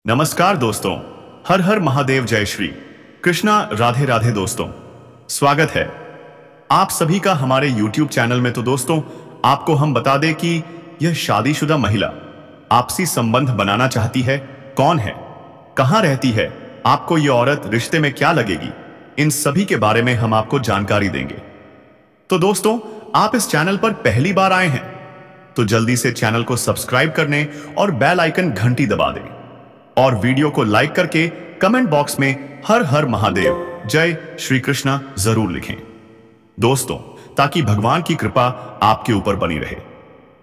नमस्कार दोस्तों, हर हर महादेव, जय श्री कृष्णा, राधे राधे। दोस्तों, स्वागत है आप सभी का हमारे YouTube चैनल में। तो दोस्तों, आपको हम बता दें कि यह शादीशुदा महिला आपसी संबंध बनाना चाहती है। कौन है, कहां रहती है, आपको यह औरत रिश्ते में क्या लगेगी, इन सभी के बारे में हम आपको जानकारी देंगे। तो दोस्तों, आप इस चैनल पर पहली बार आए हैं तो जल्दी से चैनल को सब्सक्राइब करने और बेल आइकन घंटी दबा दें और वीडियो को लाइक करके कमेंट बॉक्स में हर हर महादेव, जय श्री कृष्णा जरूर लिखें दोस्तों, ताकि भगवान की कृपा आपके ऊपर बनी रहे।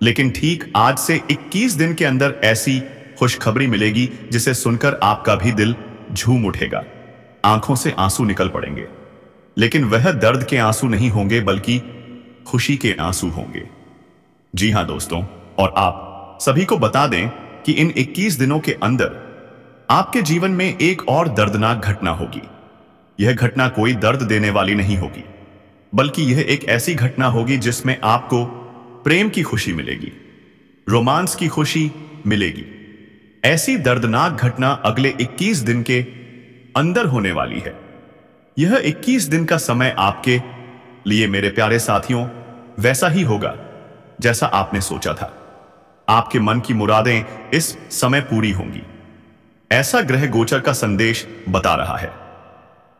लेकिन ठीक आज से 21 दिन के अंदर ऐसी खुशखबरी मिलेगी जिसे सुनकर आपका भी दिल झूम उठेगा, आंखों से आंसू निकल पड़ेंगे। लेकिन वह दर्द के आंसू नहीं होंगे बल्कि खुशी के आंसू होंगे। जी हां दोस्तों, और आप सभी को बता दें कि इन 21 दिनों के अंदर आपके जीवन में एक और दर्दनाक घटना होगी। यह घटना कोई दर्द देने वाली नहीं होगी, बल्कि यह एक ऐसी घटना होगी जिसमें आपको प्रेम की खुशी मिलेगी, रोमांस की खुशी मिलेगी। ऐसी दर्दनाक घटना अगले 21 दिन के अंदर होने वाली है। यह 21 दिन का समय आपके लिए मेरे प्यारे साथियों वैसा ही होगा जैसा आपने सोचा था। आपके मन की मुरादें इस समय पूरी होंगी, ऐसा ग्रह गोचर का संदेश बता रहा है।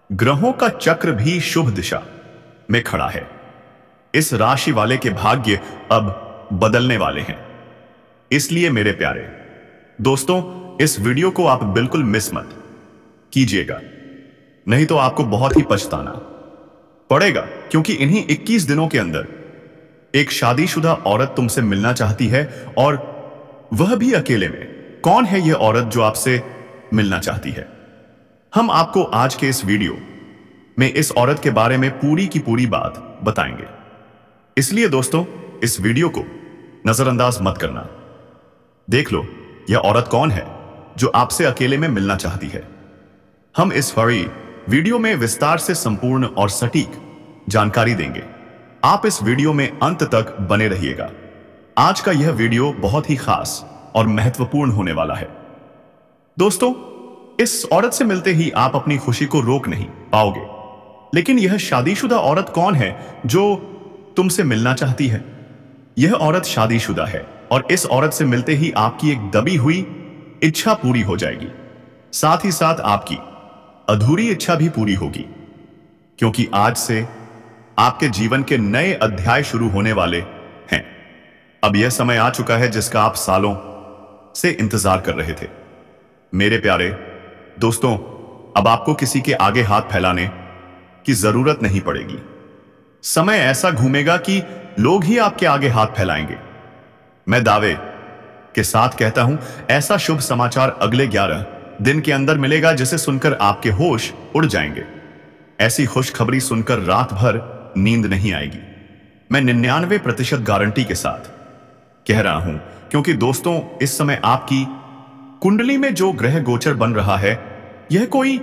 ग्रहों का चक्र भी शुभ दिशा में खड़ा है। इस राशि वाले के भाग्य अब बदलने वाले हैं। इसलिए मेरे प्यारे दोस्तों, इस वीडियो को आप बिल्कुल मिस मत कीजिएगा, नहीं तो आपको बहुत ही पछताना पड़ेगा। क्योंकि इन्हीं 21 दिनों के अंदर एक शादीशुदा औरत तुमसे मिलना चाहती है, और वह भी अकेले में। कौन है यह औरत जो आपसे मिलना चाहती है? हम आपको आज के इस वीडियो में इस औरत के बारे में पूरी की पूरी बात बताएंगे। इसलिए दोस्तों, इस वीडियो को नजरअंदाज मत करना। देख लो यह औरत कौन है जो आपसे अकेले में मिलना चाहती है। हम इस बड़ी वीडियो में विस्तार से संपूर्ण और सटीक जानकारी देंगे। आप इस वीडियो में अंत तक बने रहिएगा। आज का यह वीडियो बहुत ही खास और महत्वपूर्ण होने वाला है। दोस्तों, इस औरत से मिलते ही आप अपनी खुशी को रोक नहीं पाओगे। लेकिन यह शादीशुदा औरत कौन है जो तुमसे मिलना चाहती है? यह औरत शादीशुदा है, और इस औरत से मिलते ही आपकी एक दबी हुई इच्छा पूरी हो जाएगी। साथ ही साथ आपकी अधूरी इच्छा भी पूरी होगी, क्योंकि आज से आपके जीवन के नए अध्याय शुरू होने वाले हैं। अब यह समय आ चुका है जिसका आप सालों से इंतजार कर रहे थे। मेरे प्यारे दोस्तों, अब आपको किसी के आगे हाथ फैलाने की जरूरत नहीं पड़ेगी। समय ऐसा घूमेगा कि लोग ही आपके आगे हाथ फैलाएंगे। मैं दावे के साथ कहता हूं, ऐसा शुभ समाचार अगले 11 दिन के अंदर मिलेगा जिसे सुनकर आपके होश उड़ जाएंगे। ऐसी खुशखबरी सुनकर रात भर नींद नहीं आएगी। मैं 99% गारंटी के साथ कह रहा हूं, क्योंकि दोस्तों, इस समय आपकी कुंडली में जो ग्रह गोचर बन रहा है, यह कोई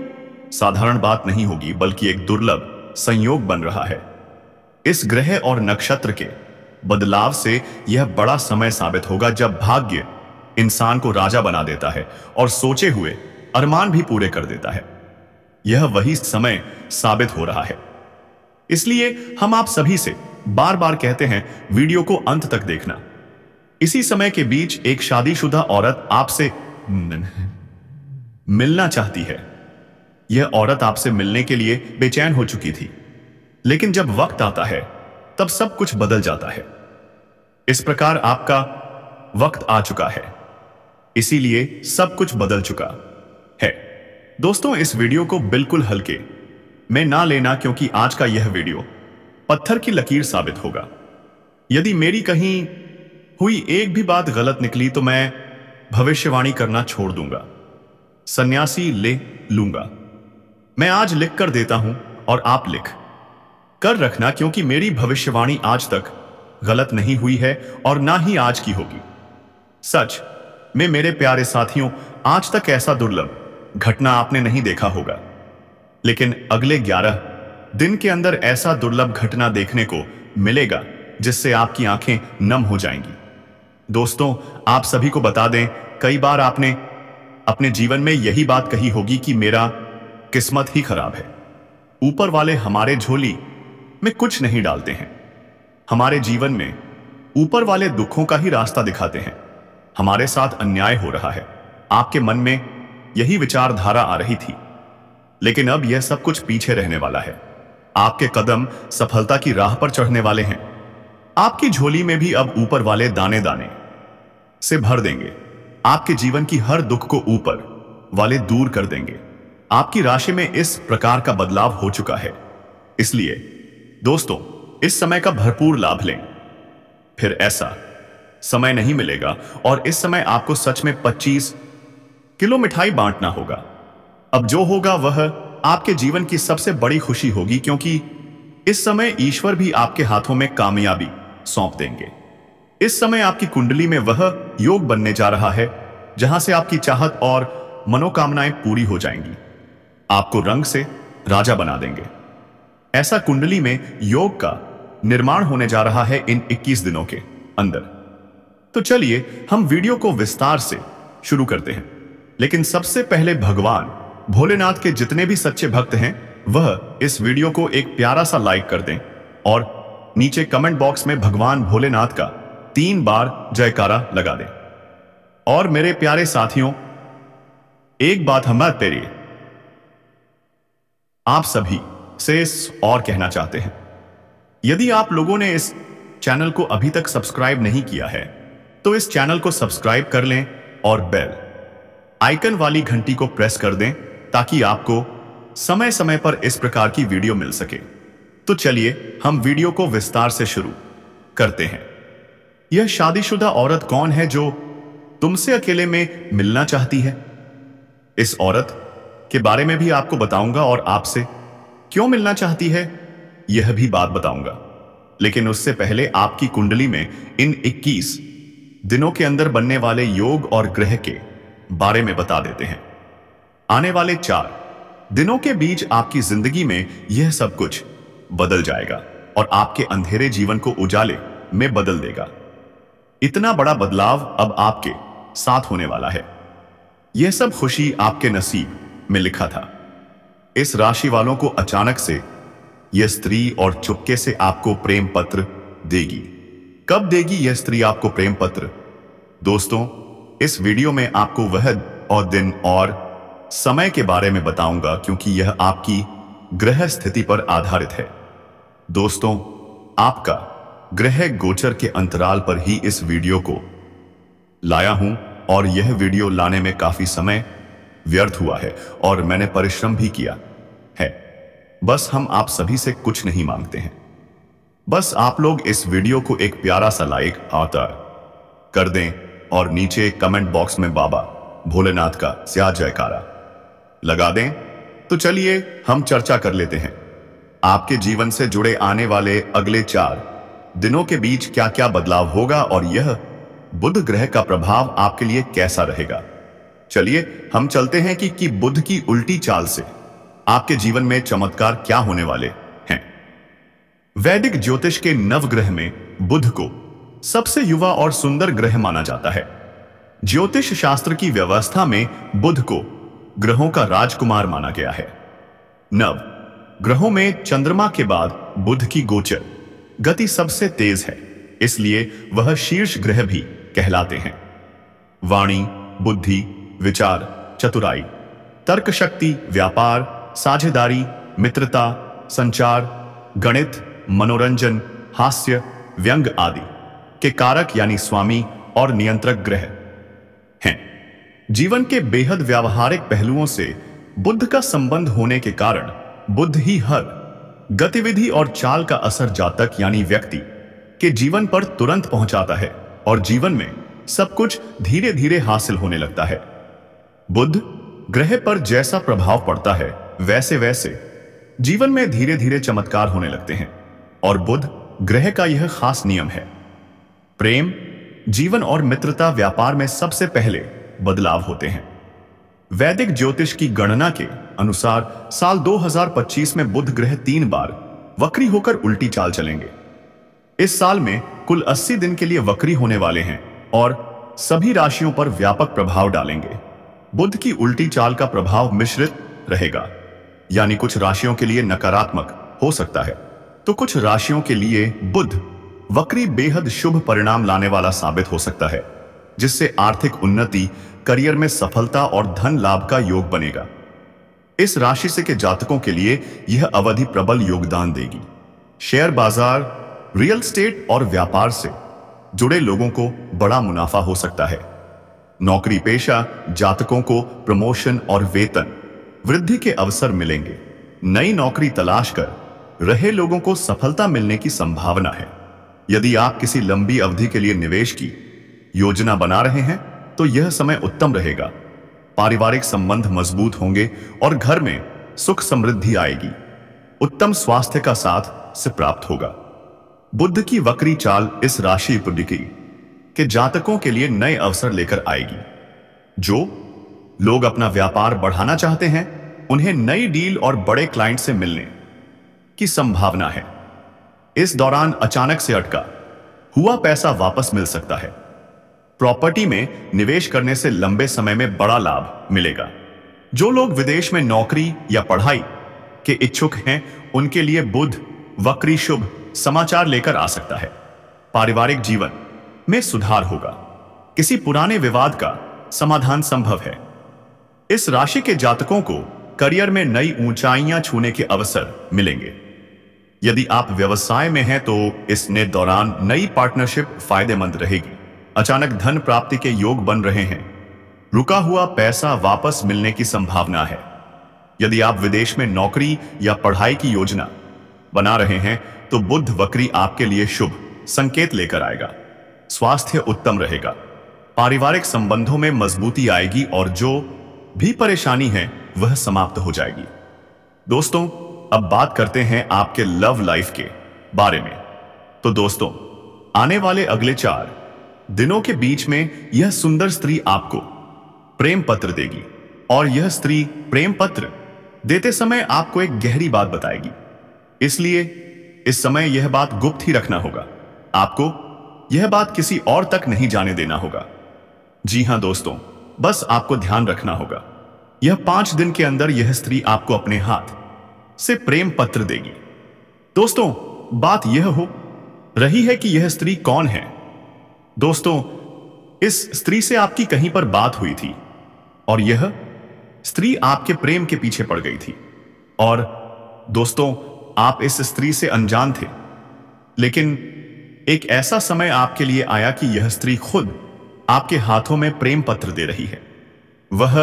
साधारण बात नहीं होगी, बल्कि एक दुर्लभ संयोग बन रहा है। इस ग्रह और नक्षत्र के बदलाव से यह बड़ा समय साबित होगा जब भाग्य इंसान को राजा बना देता है और सोचे हुए अरमान भी पूरे कर देता है। यह वही समय साबित हो रहा है। इसलिए हम आप सभी से बार बार कहते हैं, वीडियो को अंत तक देखना। इसी समय के बीच एक शादीशुदा औरत आपसे मिलना चाहती है। यह औरत आपसे मिलने के लिए बेचैन हो चुकी थी, लेकिन जब वक्त आता है तब सब कुछ बदल जाता है। इस प्रकार आपका वक्त आ चुका है, इसीलिए सब कुछ बदल चुका है। दोस्तों, इस वीडियो को बिल्कुल हल्के में ना लेना, क्योंकि आज का यह वीडियो पत्थर की लकीर साबित होगा। यदि मेरी कहीं हुई एक भी बात गलत निकली तो मैं भविष्यवाणी करना छोड़ दूंगा, सन्यासी ले लूंगा। मैं आज लिख कर देता हूं और आप लिख कर रखना, क्योंकि मेरी भविष्यवाणी आज तक गलत नहीं हुई है और ना ही आज की होगी। सच में मेरे प्यारे साथियों, आज तक ऐसा दुर्लभ घटना आपने नहीं देखा होगा, लेकिन अगले 11 दिन के अंदर ऐसा दुर्लभ घटना देखने को मिलेगा जिससे आपकी आंखें नम हो जाएंगी। दोस्तों, आप सभी को बता दें, कई बार आपने अपने जीवन में यही बात कही होगी कि मेरा किस्मत ही खराब है। ऊपर वाले हमारे झोली में कुछ नहीं डालते हैं। हमारे जीवन में ऊपर वाले दुखों का ही रास्ता दिखाते हैं। हमारे साथ अन्याय हो रहा है। आपके मन में यही विचारधारा आ रही थी, लेकिन अब यह सब कुछ पीछे रहने वाला है। आपके कदम सफलता की राह पर चढ़ने वाले हैं। आपकी झोली में भी अब ऊपर वाले दाने दाने से भर देंगे। आपके जीवन की हर दुख को ऊपर वाले दूर कर देंगे। आपकी राशि में इस प्रकार का बदलाव हो चुका है। इसलिए दोस्तों, इस समय का भरपूर लाभ लें। फिर ऐसा समय नहीं मिलेगा और इस समय आपको सच में 25 किलो मिठाई बांटना होगा। अब जो होगा वह आपके जीवन की सबसे बड़ी खुशी होगी, क्योंकि इस समय ईश्वर भी आपके हाथों में कामयाबी सौंप देंगे। इस समय आपकी कुंडली में वह योग बनने जा रहा है जहां से आपकी चाहत और मनोकामनाएं पूरी हो जाएंगी। आपको रंग से राजा बना देंगे। ऐसा कुंडली में योग का निर्माण होने जा रहा है इन 21 दिनों के अंदर। तो चलिए हम वीडियो को विस्तार से शुरू करते हैं। लेकिन सबसे पहले भगवान भोलेनाथ के जितने भी सच्चे भक्त हैं वह इस वीडियो को एक प्यारा सा लाइक कर दें और नीचे कमेंट बॉक्स में भगवान भोलेनाथ का 3 बार जयकारा लगा दें। और मेरे प्यारे साथियों, एक बात हम तेरी आप सभी से और कहना चाहते हैं। यदि आप लोगों ने इस चैनल को अभी तक सब्सक्राइब नहीं किया है तो इस चैनल को सब्सक्राइब कर लें और बेल आइकन वाली घंटी को प्रेस कर दें ताकि आपको समय समय पर इस प्रकार की वीडियो मिल सके। तो चलिए हम वीडियो को विस्तार से शुरू करते हैं। यह शादीशुदा औरत कौन है जो तुमसे अकेले में मिलना चाहती है? इस औरत के बारे में भी आपको बताऊंगा और आपसे क्यों मिलना चाहती है यह भी बात बताऊंगा। लेकिन उससे पहले आपकी कुंडली में इन 21 दिनों के अंदर बनने वाले योग और ग्रह के बारे में बता देते हैं। आने वाले 4 दिनों के बीच आपकी जिंदगी में यह सब कुछ बदल जाएगा और आपके अंधेरे जीवन को उजाले में बदल देगा। इतना बड़ा बदलाव अब आपके साथ होने वाला है। यह सब खुशी आपके नसीब में लिखा था। इस राशि वालों को अचानक से यह स्त्री और चुपके से आपको प्रेम पत्र देगी। कब देगी यह स्त्री आपको प्रेम पत्र? दोस्तों, इस वीडियो में आपको वह और दिन और समय के बारे में बताऊंगा, क्योंकि यह आपकी ग्रह स्थिति पर आधारित है। दोस्तों, आपका ग्रह गोचर के अंतराल पर ही इस वीडियो को लाया हूं और यह वीडियो लाने में काफी समय व्यर्थ हुआ है और मैंने परिश्रम भी किया है। बस हम आप सभी से कुछ नहीं मांगते हैं। बस आप लोग इस वीडियो को एक प्यारा सा लाइक आता कर दें और नीचे कमेंट बॉक्स में बाबा भोलेनाथ का जयकारा लगा दें। तो चलिए हम चर्चा कर लेते हैं। आपके जीवन से जुड़े आने वाले अगले 4 दिनों के बीच क्या क्या बदलाव होगा और यह बुध ग्रह का प्रभाव आपके लिए कैसा रहेगा। चलिए हम चलते हैं कि बुध की उल्टी चाल से आपके जीवन में चमत्कार क्या होने वाले हैं। वैदिक ज्योतिष के नवग्रह में बुध को सबसे युवा और सुंदर ग्रह माना जाता है। ज्योतिष शास्त्र की व्यवस्था में बुध को ग्रहों का राजकुमार माना गया है। नव ग्रहों में चंद्रमा के बाद बुध की गोचर गति सबसे तेज है, इसलिए वह शीर्ष ग्रह भी कहलाते हैं। वाणी, बुद्धि, विचार, चतुराई, तर्क शक्ति, व्यापार, साझेदारी, मित्रता, संचार, गणित, मनोरंजन, हास्य, व्यंग आदि के कारक यानी स्वामी और नियंत्रक ग्रह हैं। जीवन के बेहद व्यावहारिक पहलुओं से बुध का संबंध होने के कारण बुध ही हर गतिविधि और चाल का असर जातक यानी व्यक्ति के जीवन पर तुरंत पहुंचाता है और जीवन में सब कुछ धीरे धीरे हासिल होने लगता है। बुध ग्रह पर जैसा प्रभाव पड़ता है वैसे वैसे जीवन में धीरे धीरे चमत्कार होने लगते हैं और बुध ग्रह का यह खास नियम है। प्रेम, जीवन और मित्रता, व्यापार में सबसे पहले बदलाव होते हैं। वैदिक ज्योतिष की गणना के अनुसार साल 2025 में बुध ग्रह 3 बार वक्री होकर उल्टी चाल चलेंगे। इस साल में कुल 80 दिन के लिए वक्री होने वाले हैं और सभी राशियों पर व्यापक प्रभाव डालेंगे। बुध की उल्टी चाल का प्रभाव मिश्रित रहेगा, यानी कुछ राशियों के लिए नकारात्मक हो सकता है तो कुछ राशियों के लिए बुध वक्री बेहद शुभ परिणाम लाने वाला साबित हो सकता है, जिससे आर्थिक उन्नति, करियर में सफलता और धन लाभ का योग बनेगा। इस राशि से के जातकों के लिए यह अवधि प्रबल योगदान देगी। शेयर बाजार, रियल एस्टेट और व्यापार से जुड़े लोगों को बड़ा मुनाफा हो सकता है। नौकरी पेशा जातकों को प्रमोशन और वेतन वृद्धि के अवसर मिलेंगे। नई नौकरी तलाश कर रहे लोगों को सफलता मिलने की संभावना है। यदि आप किसी लंबी अवधि के लिए निवेश की योजना बना रहे हैं तो यह समय उत्तम रहेगा। पारिवारिक संबंध मजबूत होंगे और घर में सुख समृद्धि आएगी। उत्तम स्वास्थ्य का साथ से प्राप्त होगा। बुध की वक्री चाल इस राशि के जातकों के लिए नए अवसर लेकर आएगी। जो लोग अपना व्यापार बढ़ाना चाहते हैं उन्हें नई डील और बड़े क्लाइंट से मिलने की संभावना है। इस दौरान अचानक से अटका हुआ पैसा वापस मिल सकता है। प्रॉपर्टी में निवेश करने से लंबे समय में बड़ा लाभ मिलेगा। जो लोग विदेश में नौकरी या पढ़ाई के इच्छुक हैं उनके लिए बुध वक्री शुभ समाचार लेकर आ सकता है। पारिवारिक जीवन में सुधार होगा। किसी पुराने विवाद का समाधान संभव है। इस राशि के जातकों को करियर में नई ऊंचाइयां छूने के अवसर मिलेंगे। यदि आप व्यवसाय में हैं तो इस दौरान नई पार्टनरशिप फायदेमंद रहेगी। अचानक धन प्राप्ति के योग बन रहे हैं। रुका हुआ पैसा वापस मिलने की संभावना है। यदि आप विदेश में नौकरी या पढ़ाई की योजना बना रहे हैं तो बुध वक्री आपके लिए शुभ संकेत लेकर आएगा। स्वास्थ्य उत्तम रहेगा। पारिवारिक संबंधों में मजबूती आएगी और जो भी परेशानी है वह समाप्त हो जाएगी। दोस्तों, अब बात करते हैं आपके लव लाइफ के बारे में। तो दोस्तों, आने वाले अगले 4 दिनों के बीच में यह सुंदर स्त्री आपको प्रेम पत्र देगी और यह स्त्री प्रेम पत्र देते समय आपको एक गहरी बात बताएगी। इसलिए इस समय यह बात गुप्त ही रखना होगा। आपको यह बात किसी और तक नहीं जाने देना होगा। जी हां दोस्तों, बस आपको ध्यान रखना होगा। यह 5 दिन के अंदर यह स्त्री आपको अपने हाथ से प्रेम पत्र देगी। दोस्तों, बात यह हो रही है कि यह स्त्री कौन है। दोस्तों, इस स्त्री से आपकी कहीं पर बात हुई थी और यह स्त्री आपके प्रेम के पीछे पड़ गई थी। और दोस्तों, आप इस स्त्री से अनजान थे, लेकिन एक ऐसा समय आपके लिए आया कि यह स्त्री खुद आपके हाथों में प्रेम पत्र दे रही है। वह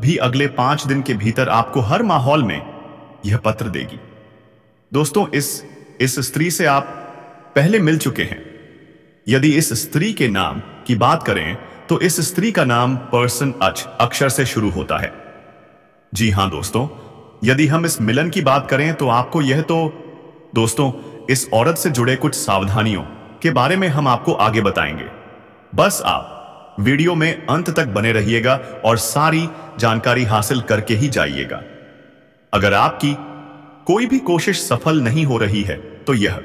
भी अगले 5 दिन के भीतर आपको हर माहौल में यह पत्र देगी। दोस्तों, इस स्त्री से आप पहले मिल चुके हैं। यदि इस स्त्री के नाम की बात करें तो इस स्त्री का नाम पर्सन अक्षर से शुरू होता है। जी हां दोस्तों, यदि हम इस मिलन की बात करें तो आपको यह तो दोस्तों, इस औरत से जुड़े कुछ सावधानियों के बारे में हम आपको आगे बताएंगे। बस आप वीडियो में अंत तक बने रहिएगा और सारी जानकारी हासिल करके ही जाइएगा। अगर आपकी कोई भी कोशिश सफल नहीं हो रही है तो यह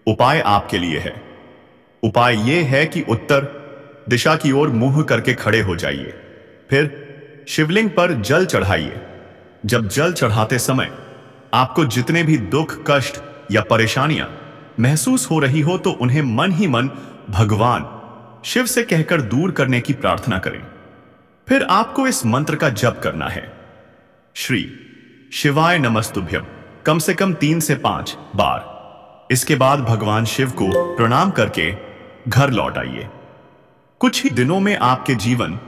उपाय आपके लिए है। उपाय यह है कि उत्तर दिशा की ओर मुंह करके खड़े हो जाइए। फिर शिवलिंग पर जल चढ़ाइए। जब जल चढ़ाते समय आपको जितने भी दुख, कष्ट या परेशानियां महसूस हो रही हो तो उन्हें मन ही मन भगवान शिव से कहकर दूर करने की प्रार्थना करें। फिर आपको इस मंत्र का जप करना है। श्री शिवाय नमस्तुभ्यम कम से कम 3 से 5 बार। इसके बाद भगवान शिव को प्रणाम करके घर लौट आइए। कुछ ही दिनों में आपके जीवन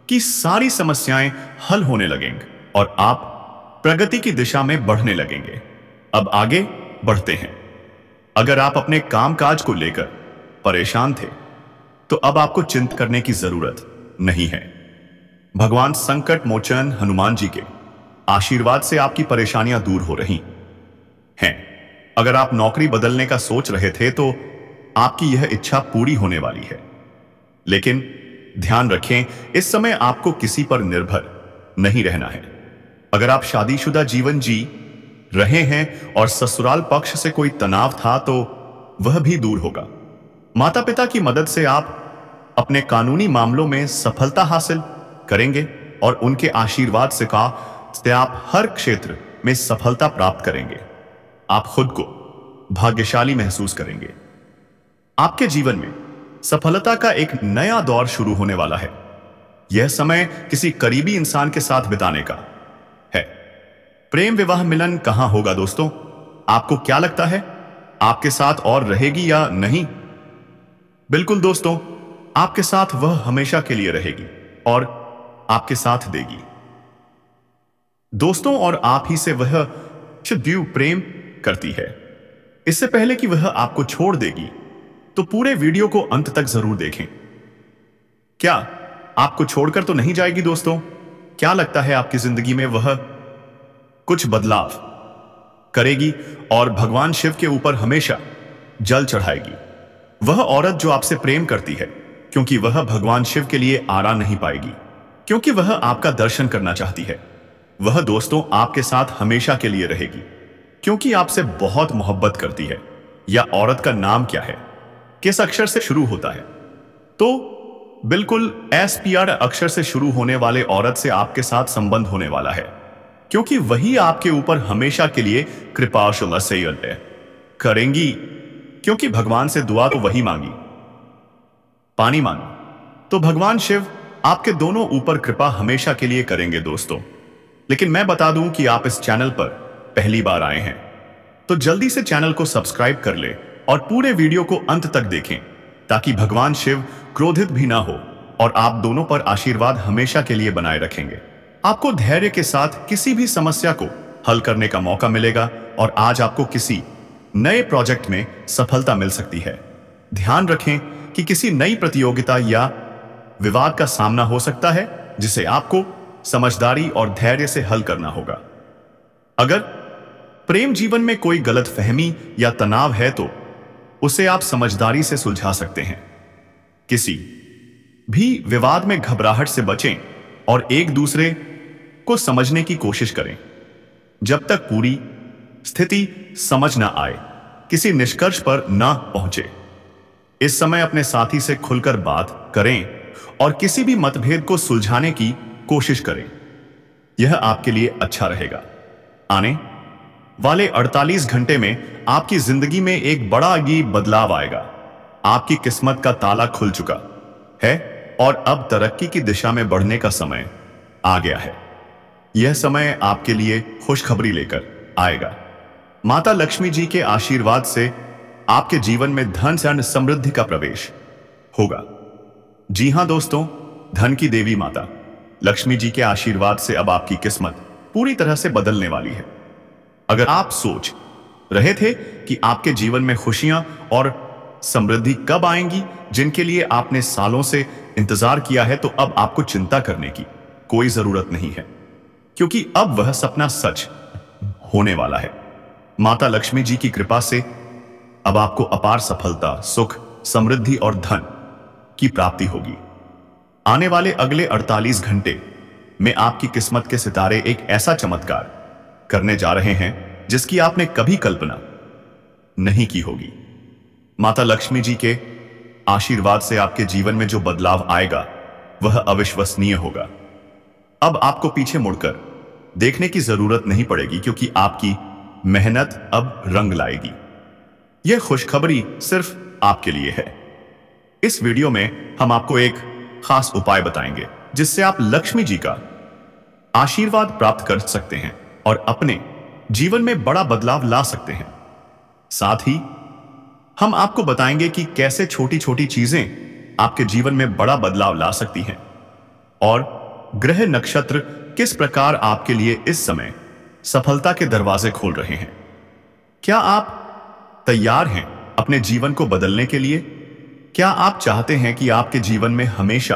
की सारी समस्याएं हल होने लगेंगी और आप प्रगति की दिशा में बढ़ने लगेंगे। अब आगे बढ़ते हैं। अगर आप अपने कामकाज को लेकर परेशान थे तो अब आपको चिंता करने की जरूरत नहीं है। भगवान संकट मोचन हनुमान जी के आशीर्वाद से आपकी परेशानियां दूर हो रही हैं। अगर आप नौकरी बदलने का सोच रहे थे तो आपकी यह इच्छा पूरी होने वाली है। लेकिन ध्यान रखें, इस समय आपको किसी पर निर्भर नहीं रहना है। अगर आप शादीशुदा जीवन जी रहे हैं और ससुराल पक्ष से कोई तनाव था तो वह भी दूर होगा। माता पिता की मदद से आप अपने कानूनी मामलों में सफलता हासिल करेंगे और उनके आशीर्वाद से आप हर क्षेत्र में सफलता प्राप्त करेंगे। आप खुद को भाग्यशाली महसूस करेंगे। आपके जीवन में सफलता का एक नया दौर शुरू होने वाला है। यह समय किसी करीबी इंसान के साथ बिताने का है। प्रेम विवाह मिलन कहां होगा दोस्तों? आपको क्या लगता है, आपके साथ और रहेगी या नहीं? बिल्कुल दोस्तों, आपके साथ वह हमेशा के लिए रहेगी और आपके साथ देगी दोस्तों, और आप ही से वह शुद्ध प्रेम करती है। इससे पहले कि वह आपको छोड़ देगी तो पूरे वीडियो को अंत तक जरूर देखें। क्या आपको छोड़कर तो नहीं जाएगी दोस्तों? क्या लगता है आपकी जिंदगी में वह कुछ बदलाव करेगी और भगवान शिव के ऊपर हमेशा जल चढ़ाएगी? वह औरत जो आपसे प्रेम करती है, क्योंकि वह भगवान शिव के लिए आरा नहीं पाएगी, क्योंकि वह आपका दर्शन करना चाहती है। वह दोस्तों आपके साथ हमेशा के लिए रहेगी, क्योंकि आपसे बहुत मोहब्बत करती है। यह औरत का नाम क्या है, किस अक्षर से शुरू होता है? तो बिल्कुल SPR अक्षर से शुरू होने वाले औरत से आपके साथ संबंध होने वाला है, क्योंकि वही आपके ऊपर हमेशा के लिए कृपा करेंगी, क्योंकि भगवान से दुआ तो वही मांगी, पानी मांगा, तो भगवान शिव आपके दोनों ऊपर कृपा हमेशा के लिए करेंगे दोस्तों। लेकिन मैं बता दूं कि आप इस चैनल पर पहली बार आए हैं तो जल्दी से चैनल को सब्सक्राइब कर ले और पूरे वीडियो को अंत तक देखें, ताकि भगवान शिव क्रोधित भी ना हो और आप दोनों पर आशीर्वाद हमेशा के लिए बनाए रखेंगे। आपको धैर्य के साथ किसी भी समस्या को हल करने का मौका मिलेगा और आज आपको किसी नए प्रोजेक्ट में सफलता मिल सकती है। ध्यान रखें कि किसी नई प्रतियोगिता या विवाद का सामना हो सकता है, जिसे आपको समझदारी और धैर्य से हल करना होगा। अगर प्रेम जीवन में कोई गलतफहमी या तनाव है तो उसे आप समझदारी से सुलझा सकते हैं। किसी भी विवाद में घबराहट से बचें और एक दूसरे को समझने की कोशिश करें। जब तक पूरी स्थिति समझ ना आए, किसी निष्कर्ष पर ना पहुंचे। इस समय अपने साथी से खुलकर बात करें और किसी भी मतभेद को सुलझाने की कोशिश करें। यह आपके लिए अच्छा रहेगा। आने वाले 48 घंटे में आपकी जिंदगी में एक बड़ा ही बदलाव आएगा। आपकी किस्मत का ताला खुल चुका है और अब तरक्की की दिशा में बढ़ने का समय आ गया है। यह समय आपके लिए खुशखबरी लेकर आएगा। माता लक्ष्मी जी के आशीर्वाद से आपके जीवन में धन से समृद्धि का प्रवेश होगा। जी हां दोस्तों, धन की देवी माता लक्ष्मी जी के आशीर्वाद से अब आपकी किस्मत पूरी तरह से बदलने वाली है। अगर आप सोच रहे थे कि आपके जीवन में खुशियां और समृद्धि कब आएंगी, जिनके लिए आपने सालों से इंतजार किया है, तो अब आपको चिंता करने की कोई जरूरत नहीं है, क्योंकि अब वह सपना सच होने वाला है। माता लक्ष्मी जी की कृपा से अब आपको अपार सफलता, सुख, समृद्धि और धन की प्राप्ति होगी। आने वाले अगले 48 घंटे में आपकी किस्मत के सितारे एक ऐसा चमत्कार करने जा रहे हैं जिसकी आपने कभी कल्पना नहीं की होगी। माता लक्ष्मी जी के आशीर्वाद से आपके जीवन में जो बदलाव आएगा वह अविश्वसनीय होगा। अब आपको पीछे मुड़कर देखने की जरूरत नहीं पड़ेगी, क्योंकि आपकी मेहनत अब रंग लाएगी। यह खुशखबरी सिर्फ आपके लिए है। इस वीडियो में हम आपको एक खास उपाय बताएंगे जिससे आप लक्ष्मी जी का आशीर्वाद प्राप्त कर सकते हैं और अपने जीवन में बड़ा बदलाव ला सकते हैं। साथ ही हम आपको बताएंगे कि कैसे छोटी छोटी चीजें आपके जीवन में बड़ा बदलाव ला सकती हैं और ग्रह नक्षत्र किस प्रकार आपके लिए इस समय सफलता के दरवाजे खोल रहे हैं। क्या आप तैयार हैं अपने जीवन को बदलने के लिए? क्या आप चाहते हैं कि आपके जीवन में हमेशा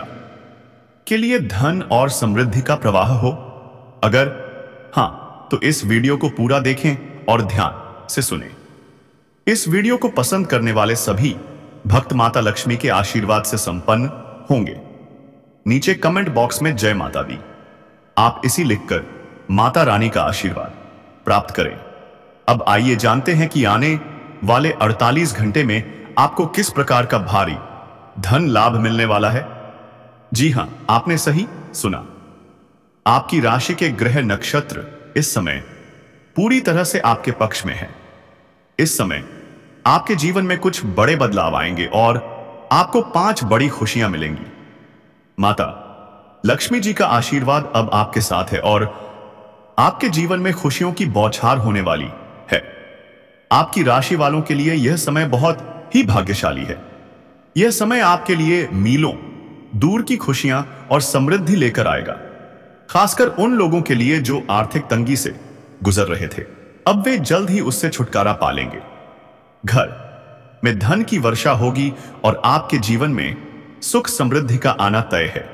के लिए धन और समृद्धि का प्रवाह हो? अगर हां, तो इस वीडियो को पूरा देखें और ध्यान से सुनें। इस वीडियो को पसंद करने वाले सभी भक्त माता लक्ष्मी के आशीर्वाद से संपन्न होंगे। नीचे कमेंट बॉक्स में जय माता दी आप इसी लिखकर माता रानी का आशीर्वाद प्राप्त करें। अब आइए जानते हैं कि आने वाले 48 घंटे में आपको किस प्रकार का भारी धन लाभ मिलने वाला है। जी हां, आपने सही सुना। आपकी राशि के ग्रह नक्षत्र इस समय पूरी तरह से आपके पक्ष में है। इस समय आपके जीवन में कुछ बड़े बदलाव आएंगे और आपको 5 बड़ी खुशियां मिलेंगी। माता लक्ष्मी जी का आशीर्वाद अब आपके साथ है और आपके जीवन में खुशियों की बौछार होने वाली है। आपकी राशि वालों के लिए यह समय बहुत ही भाग्यशाली है। यह समय आपके लिए मीलों दूर की खुशियां और समृद्धि लेकर आएगा। खासकर उन लोगों के लिए जो आर्थिक तंगी से गुजर रहे थे, अब वे जल्द ही उससे छुटकारा पा लेंगे। घर में धन की वर्षा होगी और आपके जीवन में सुख समृद्धि का आना तय है।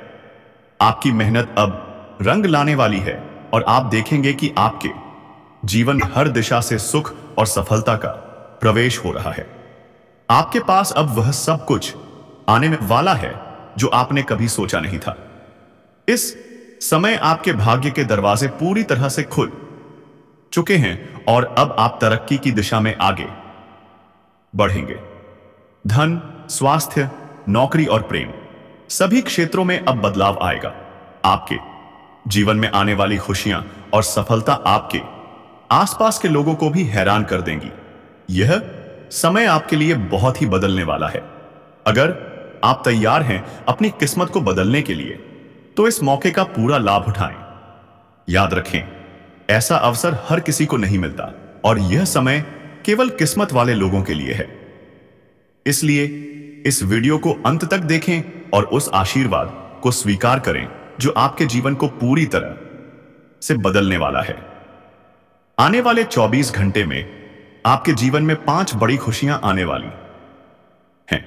आपकी मेहनत अब रंग लाने वाली है और आप देखेंगे कि आपके जीवन में हर दिशा से सुख और सफलता का प्रवेश हो रहा है। आपके पास अब वह सब कुछ आने वाला है जो आपने कभी सोचा नहीं था। इस समय आपके भाग्य के दरवाजे पूरी तरह से खुल चुके हैं और अब आप तरक्की की दिशा में आगे बढ़ेंगे। धन, स्वास्थ्य, नौकरी और प्रेम सभी क्षेत्रों में अब बदलाव आएगा। आपके जीवन में आने वाली खुशियां और सफलता आपके आसपास के लोगों को भी हैरान कर देंगी। यह समय आपके लिए बहुत ही बदलने वाला है। अगर आप तैयार हैं अपनी किस्मत को बदलने के लिए, तो इस मौके का पूरा लाभ उठाएं। याद रखें, ऐसा अवसर हर किसी को नहीं मिलता और यह समय केवल किस्मत वाले लोगों के लिए है। इसलिए इस वीडियो को अंत तक देखें और उस आशीर्वाद को स्वीकार करें जो आपके जीवन को पूरी तरह से बदलने वाला है। आने वाले 24 घंटे में आपके जीवन में 5 बड़ी खुशियां आने वाली हैं।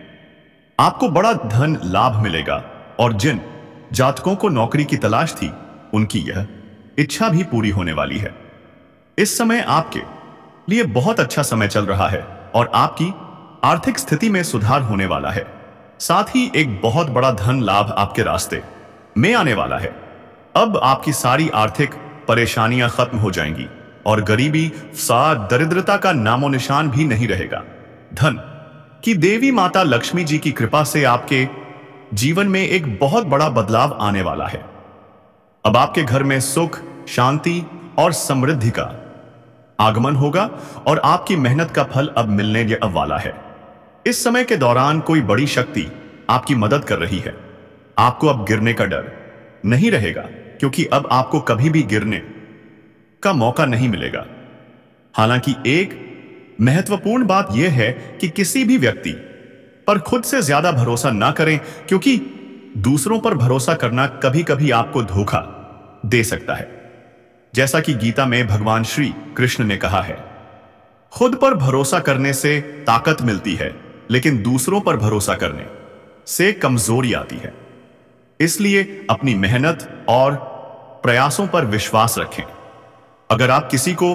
आपको बड़ा धन लाभ मिलेगा और जिन जातकों को नौकरी की तलाश थी, उनकी यह इच्छा भी पूरी होने वाली है। इस समय आपके लिए बहुत अच्छा समय चल रहा है और आपकी आर्थिक स्थिति में सुधार होने वाला है। साथ ही एक बहुत बड़ा धन लाभ आपके रास्ते में आने वाला है। अब आपकी सारी आर्थिक परेशानियां खत्म हो जाएंगी और गरीबी, फसाद, दरिद्रता का नामो निशान भी नहीं रहेगा। धन की देवी माता लक्ष्मी जी की कृपा से आपके जीवन में एक बहुत बड़ा बदलाव आने वाला है। अब आपके घर में सुख, शांति और समृद्धि का आगमन होगा और आपकी मेहनत का फल अब मिलने वाला है। इस समय के दौरान कोई बड़ी शक्ति आपकी मदद कर रही है। आपको अब गिरने का डर नहीं रहेगा, क्योंकि अब आपको कभी भी गिरने का मौका नहीं मिलेगा। हालांकि एक महत्वपूर्ण बात यह है कि किसी भी व्यक्ति पर खुद से ज्यादा भरोसा ना करें, क्योंकि दूसरों पर भरोसा करना कभी कभी आपको धोखा दे सकता है। जैसा कि गीता में भगवान श्री कृष्ण ने कहा है, खुद पर भरोसा करने से ताकत मिलती है, लेकिन दूसरों पर भरोसा करने से कमजोरी आती है। इसलिए अपनी मेहनत और प्रयासों पर विश्वास रखें। अगर आप किसी को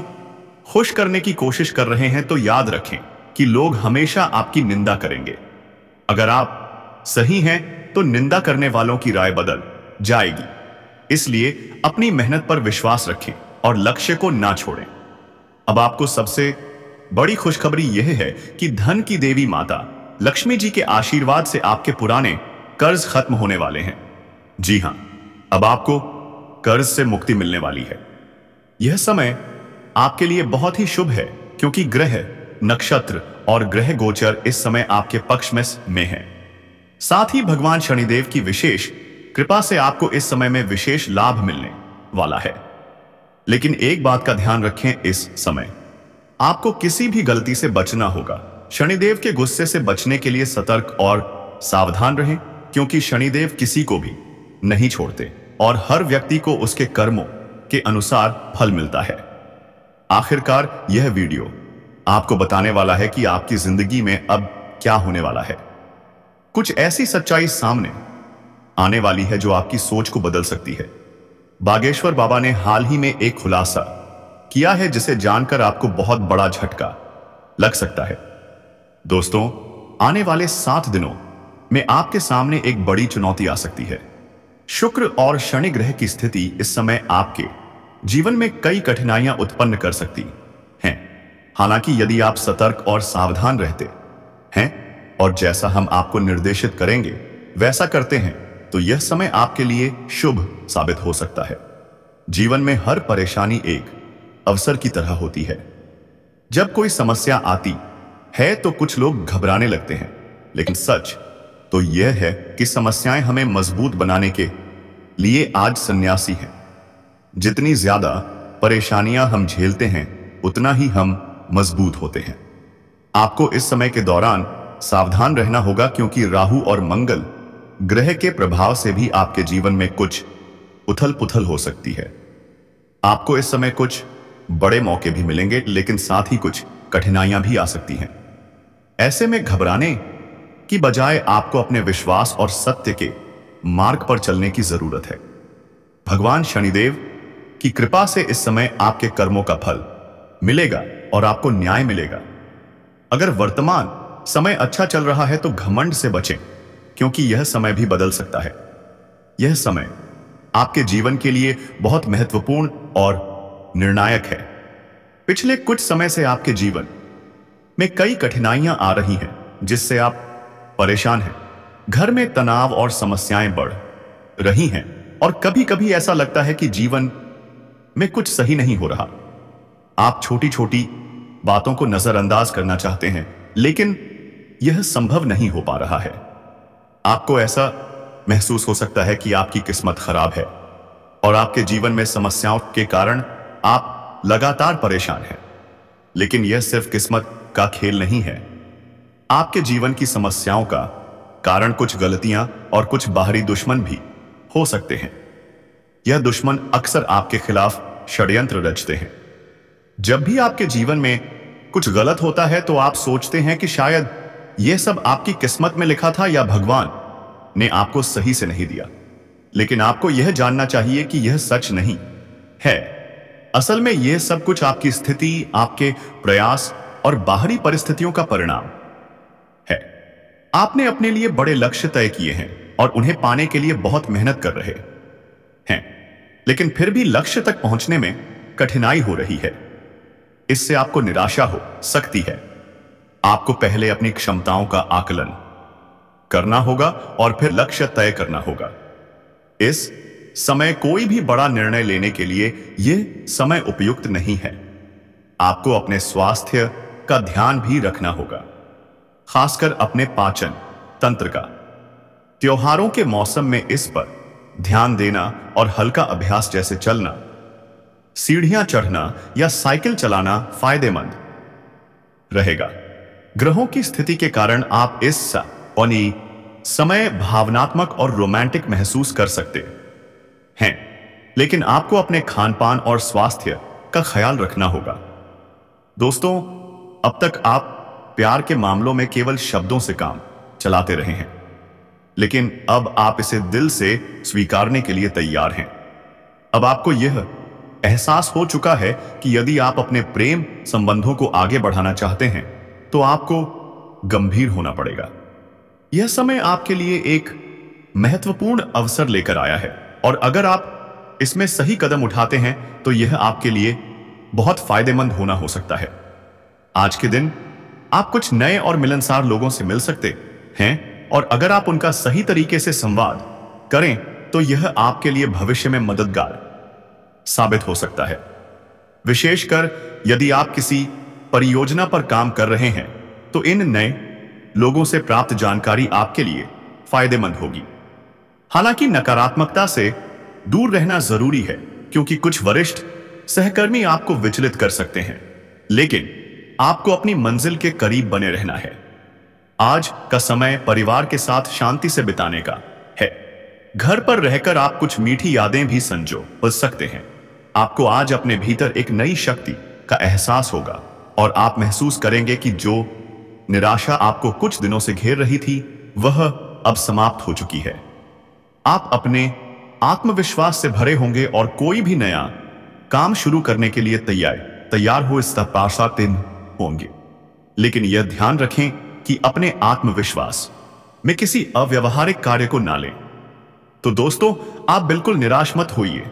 खुश करने की कोशिश कर रहे हैं, तो याद रखें कि लोग हमेशा आपकी निंदा करेंगे। अगर आप सही हैं, तो निंदा करने वालों की राय बदल जाएगी। इसलिए अपनी मेहनत पर विश्वास रखें और लक्ष्य को ना छोड़ें। अब आपको सबसे बड़ी खुशखबरी यह है कि धन की देवी माता लक्ष्मी जी के आशीर्वाद से आपके पुराने कर्ज खत्म होने वाले हैं। जी हां, अब आपको कर्ज से मुक्ति मिलने वाली है। यह समय आपके लिए बहुत ही शुभ है, क्योंकि ग्रह, नक्षत्र और ग्रह गोचर इस समय आपके पक्ष में है। साथ ही भगवान शनिदेव की विशेष कृपा से आपको इस समय में विशेष लाभ मिलने वाला है। लेकिन एक बात का ध्यान रखें, इस समय आपको किसी भी गलती से बचना होगा। शनिदेव के गुस्से से बचने के लिए सतर्क और सावधान रहें, क्योंकि शनिदेव किसी को भी नहीं छोड़ते और हर व्यक्ति को उसके कर्मों के अनुसार फल मिलता है। आखिरकार यह वीडियो आपको बताने वाला है कि आपकी जिंदगी में अब क्या होने वाला है। कुछ ऐसी सच्चाई सामने आने वाली है जो आपकी सोच को बदल सकती है। बागेश्वर बाबा ने हाल ही में एक खुलासा किया है, जिसे जानकर आपको बहुत बड़ा झटका लग सकता है। दोस्तों, आने वाले 7 दिनों में आपके सामने एक बड़ी चुनौती आ सकती है। शुक्र और शनि ग्रह की स्थिति इस समय आपके जीवन में कई कठिनाइयां उत्पन्न कर सकती हैं। हालांकि यदि आप सतर्क और सावधान रहते हैं और जैसा हम आपको निर्देशित करेंगे वैसा करते हैं, तो यह समय आपके लिए शुभ साबित हो सकता है। जीवन में हर परेशानी एक अवसर की तरह होती है। जब कोई समस्या आती है तो कुछ लोग घबराने लगते हैं, लेकिन सच तो यह है कि समस्याएं हमें मजबूत बनाने के लिए आज सन्यासी हैं। जितनी ज्यादा परेशानियां हम झेलते हैं उतना ही हम मजबूत होते हैं। आपको इस समय के दौरान सावधान रहना होगा, क्योंकि राहु और मंगल ग्रह के प्रभाव से भी आपके जीवन में कुछ उथल पुथल हो सकती है। आपको इस समय कुछ बड़े मौके भी मिलेंगे, लेकिन साथ ही कुछ कठिनाइयां भी आ सकती हैं। ऐसे में घबराने की बजाय आपको अपने विश्वास और सत्य के मार्ग पर चलने की जरूरत है। भगवान शनिदेव की कृपा से इस समय आपके कर्मों का फल मिलेगा और आपको न्याय मिलेगा। अगर वर्तमान समय अच्छा चल रहा है तो घमंड से बचें, क्योंकि यह समय भी बदल सकता है। यह समय आपके जीवन के लिए बहुत महत्वपूर्ण और निर्णायक है। पिछले कुछ समय से आपके जीवन में कई कठिनाइयां आ रही हैं, जिससे आप परेशान हैं। घर में तनाव और समस्याएं बढ़ रही हैं और कभी कभी ऐसा लगता है कि जीवन में कुछ सही नहीं हो रहा। आप छोटी छोटी बातों को नजरअंदाज करना चाहते हैं, लेकिन यह संभव नहीं हो पा रहा है। आपको ऐसा महसूस हो सकता है कि आपकी किस्मत खराब है और आपके जीवन में समस्याओं के कारण आप लगातार परेशान हैं। लेकिन यह सिर्फ किस्मत का खेल नहीं है। आपके जीवन की समस्याओं का कारण कुछ गलतियां और कुछ बाहरी दुश्मन भी हो सकते हैं। यह दुश्मन अक्सर आपके खिलाफ षड्यंत्र रचते हैं। जब भी आपके जीवन में कुछ गलत होता है तो आप सोचते हैं कि शायद यह सब आपकी किस्मत में लिखा था या भगवान ने आपको सही से नहीं दिया। लेकिन आपको यह जानना चाहिए कि यह सच नहीं है। असल में यह सब कुछ आपकी स्थिति, आपके प्रयास और बाहरी परिस्थितियों का परिणाम है। आपने अपने लिए बड़े लक्ष्य तय किए हैं और उन्हें पाने के लिए बहुत मेहनत कर रहे हैं, लेकिन फिर भी लक्ष्य तक पहुंचने में कठिनाई हो रही है। इससे आपको निराशा हो सकती है। आपको पहले अपनी क्षमताओं का आकलन करना होगा और फिर लक्ष्य तय करना होगा। इस समय कोई भी बड़ा निर्णय लेने के लिए यह समय उपयुक्त नहीं है। आपको अपने स्वास्थ्य का ध्यान भी रखना होगा, खासकर अपने पाचन तंत्र का। त्योहारों के मौसम में इस पर ध्यान देना और हल्का अभ्यास जैसे चलना, सीढ़ियां चढ़ना या साइकिल चलाना फायदेमंद रहेगा। ग्रहों की स्थिति के कारण आप इस समय भावनात्मक और रोमांटिक महसूस कर सकते हैं, लेकिन आपको अपने खानपान और स्वास्थ्य का ख्याल रखना होगा। दोस्तों, अब तक आप प्यार के मामलों में केवल शब्दों से काम चलाते रहे हैं, लेकिन अब आप इसे दिल से स्वीकारने के लिए तैयार हैं। अब आपको यह एहसास हो चुका है कि यदि आप अपने प्रेम संबंधों को आगे बढ़ाना चाहते हैं तो आपको गंभीर होना पड़ेगा। यह समय आपके लिए एक महत्वपूर्ण अवसर लेकर आया है और अगर आप इसमें सही कदम उठाते हैं तो यह आपके लिए बहुत फायदेमंद होना हो सकता है। आज के दिन आप कुछ नए और मिलनसार लोगों से मिल सकते हैं और अगर आप उनका सही तरीके से संवाद करें तो यह आपके लिए भविष्य में मददगार साबित हो सकता है। विशेषकर यदि आप किसी परियोजना पर काम कर रहे हैं तो इन नए लोगों से प्राप्त जानकारी आपके लिए फायदेमंद होगी। हालांकि नकारात्मकता से दूर रहना जरूरी है, क्योंकि कुछ वरिष्ठ सहकर्मी आपको विचलित कर सकते हैं, लेकिन आपको अपनी मंजिल के करीब बने रहना है। आज का समय परिवार के साथ शांति से बिताने का है। घर पर रहकर आप कुछ मीठी यादें भी संजो सकते हैं। आपको आज अपने भीतर एक नई शक्ति का एहसास होगा और आप महसूस करेंगे कि जो निराशा आपको कुछ दिनों से घेर रही थी वह अब समाप्त हो चुकी है। आप अपने आत्मविश्वास से भरे होंगे और कोई भी नया काम शुरू करने के लिए तैयार हो इस दिन होंगे। लेकिन यह ध्यान रखें कि अपने आत्मविश्वास में किसी अव्यावहारिक कार्य को ना लें। तो दोस्तों, आप बिल्कुल निराश मत होइए।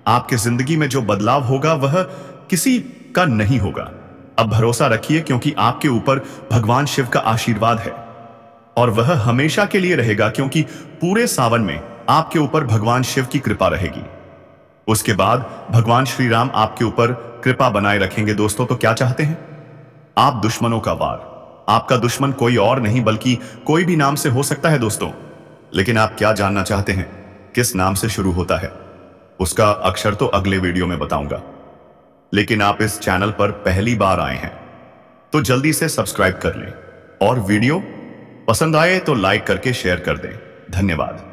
आपके जिंदगी में जो बदलाव होगा वह किसी का नहीं होगा। अब भरोसा रखिए, क्योंकि आपके ऊपर भगवान शिव का आशीर्वाद है और वह हमेशा के लिए रहेगा, क्योंकि पूरे सावन में आपके ऊपर भगवान शिव की कृपा रहेगी। उसके बाद भगवान श्री राम आपके ऊपर कृपा बनाए रखेंगे। दोस्तों, तो क्या चाहते हैं आप? दुश्मनों का वार। आपका दुश्मन कोई और नहीं बल्कि कोई भी नाम से हो सकता है दोस्तों। लेकिन आप क्या जानना चाहते हैं किस नाम से शुरू होता है? उसका अक्षर तो अगले वीडियो में बताऊंगा। लेकिन आप इस चैनल पर पहली बार आए हैं तो जल्दी से सब्सक्राइब कर लें और वीडियो पसंद आए तो लाइक करके शेयर कर दें। धन्यवाद।